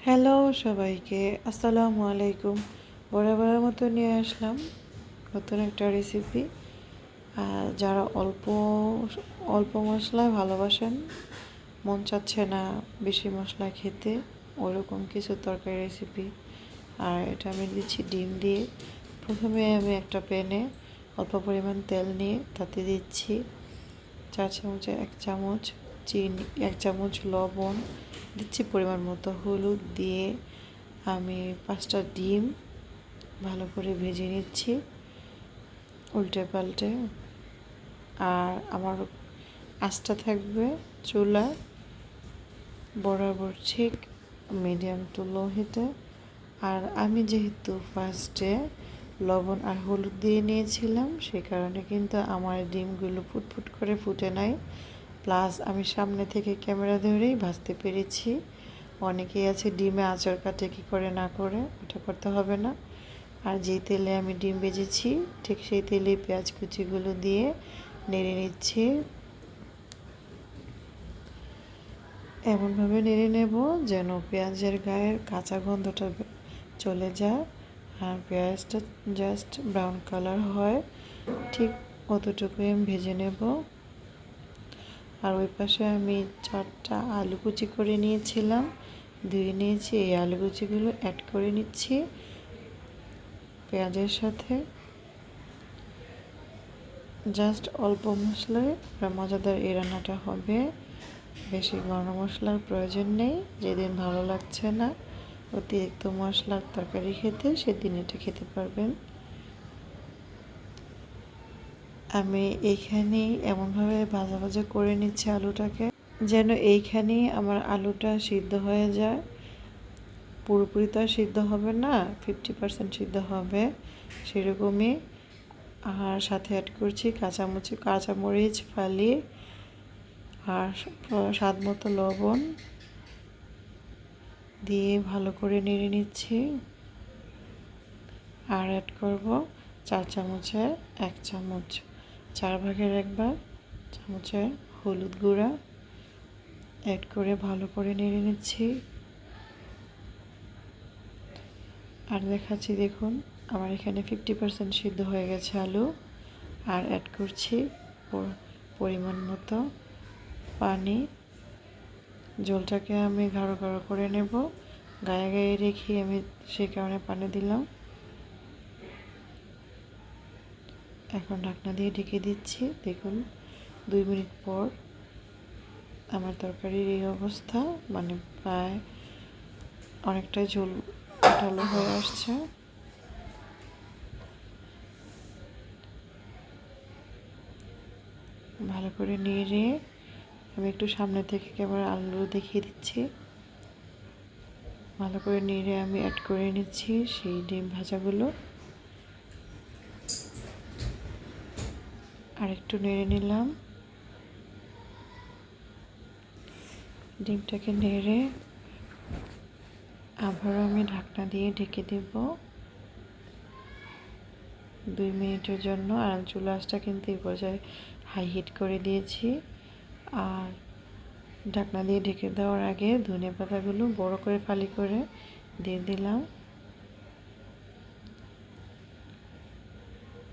Hello সবাইকে, আসসালামু আলাইকুম। বরাবরের মতো নিয়ে আসলাম নতুন একটা রেসিপি। যারা অল্প অল্প মশলায় ভালোবাসেন, মন চাচ্ছে না বেশি মশলা খেতে, ওরকম কিছু তরকারি রেসিপি। আর এটা আমি দিচ্ছি ডিম দিয়ে। প্রথমে আমি একটা প্যানে অল্প পরিমাণ তেল নিয়ে তাতে দিচ্ছি 4 চামচে 1 চামচ চিনি, 1 চামচ লবণ দিচ্ছি, পরিমাণ মতো হলুদ দিয়ে আমি 5টা ডিম ভালো করে ভেজে নিচ্ছি উল্টে পাল্টে। আর আমার আঁচটা থাকবে চুলা বরাবর ঠিক মিডিয়াম টু লো হিটে। আর আমি যেহেতু ফার্স্টে লবণ আর হলুদ দিয়ে নিয়েছিলাম, সে কারণে কিন্তু আমার ডিমগুলো ফুটফুট করে ফুটে নাই। প্লাস আমি সামনে থেকে ক্যামেরা ধরেই ভাজতে পেরেছি। অনেকেই আছে ডিমে আঁচড় কাটে কী করে না করে, ওটা করতে হবে না। আর যেই তেলে আমি ডিম ভেজেছি ঠিক সেই তেলে পেঁয়াজ কুচিগুলো দিয়ে নেড়ে নিচ্ছি। এমনভাবে নেড়ে নেব যেন পেঁয়াজের গায়ের কাঁচা গন্ধটা চলে যায় আর পেঁয়াজটা জাস্ট ব্রাউন কালার হয়, ঠিক অতটুকুই আমি ভেজে নেব। আর ওই পাশে আমি 4টা আলু কুচি করে নিয়েছিলাম, ধুয়ে নিয়েছি। এই আলু কুচিগুলো অ্যাড করে নিচ্ছি পেঁয়াজের সাথে। জাস্ট অল্প মশলায় মজাদার এই রান্নাটা হবে, বেশি গরম মশলার প্রয়োজন নেই। যেদিন ভালো লাগছে না অতিরিক্ত মশলার তরকারি খেতে, সেদিন এটা খেতে পারবেন। আমি এইখানেই এমনভাবে ভাজা ভাজা করে নিচ্ছি আলুটাকে যেন এইখানেই আমার আলুটা সিদ্ধ হয়ে যায়। পুরোপুরি তো আর সিদ্ধ হবে না, 50% সিদ্ধ হবে সেরকমই। আর সাথে অ্যাড করছি কাঁচামরিচ ফালিয়ে, আর স্বাদ মতো লবণ দিয়ে ভালো করে নেড়ে নিচ্ছি। আর অ্যাড করব 4 চামচের 1 চামচ, 4 ভাগের 1 ভাগ চামচের হলুদ গুঁড়া অ্যাড করে ভালো করে নেড়ে নিচ্ছি। আর দেখাচ্ছি, দেখুন আমার এখানে 50% সিদ্ধ হয়ে গেছে আলু। আর অ্যাড করছি পরিমাণ মতো পানি। ঝোলটাকে আমি গাঢ় গাঢ় করে নেব, গায়ে গায়ে রেখে আমি সেই কারণে পানি দিলাম। এখন ঢাকনা দিয়ে ঢেকে দিচ্ছি। দেখুন 2 মিনিট পর আমার তরকারির এই অবস্থা, মানে প্রায় অনেকটাই ঝোল আঠালো হয়ে আসছে। ভালো করে নেড়ে আমি একটু সামনে থেকে ক্যামেরা আলু দেখিয়ে দিচ্ছি। ভালো করে নেড়ে আমি অ্যাড করে নিচ্ছি সেই ডিম ভাজাগুলো। আর একটু নেড়ে নিলাম। ডিমটাকে নেড়ে আবারও আমি ঢাকনা দিয়ে ঢেকে দেব 2 মিনিটের জন্য। আর চুলা আঁচটা কিন্তু এই পর্যায়ে হাই হিট করে দিয়েছি। আর ঢাকনা দিয়ে ঢেকে দেওয়ার আগে ধনে পাতাগুলো বড় করে ফালি করে দিয়ে দিলাম।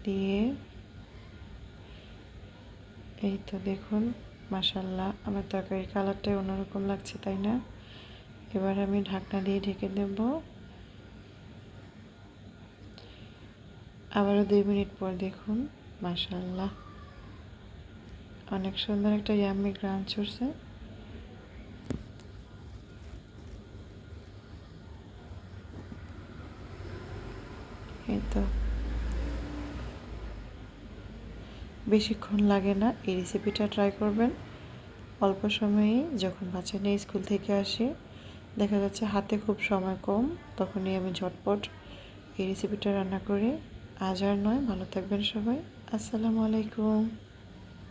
দিয়ে এই তো দেখুন, মাশাআল্লাহ আমার তরকারির কালারটাই অন্যরকম লাগছে, তাই না? এবার আমি ঢাকনা দিয়ে ঢেকে দেব। আবারও 2 মিনিট পর দেখুন, মাশাআল্লাহ অনেক সুন্দর একটা ইয়াম্মি গ্রান ছড়ছে। এই তো বেশিক্ষণ লাগে না, এই রেসিপিটা ট্রাই করবেন। অল্প সময়েই যখন বাচ্চা নিয়ে স্কুল থেকে আসে, দেখা যাচ্ছে হাতে খুব সময় কম, তখনই আমি ঝটপট এই রেসিপিটা রান্না করি। আজ আর নয়, ভালো থাকবেন সবাই। আসসালামু আলাইকুম।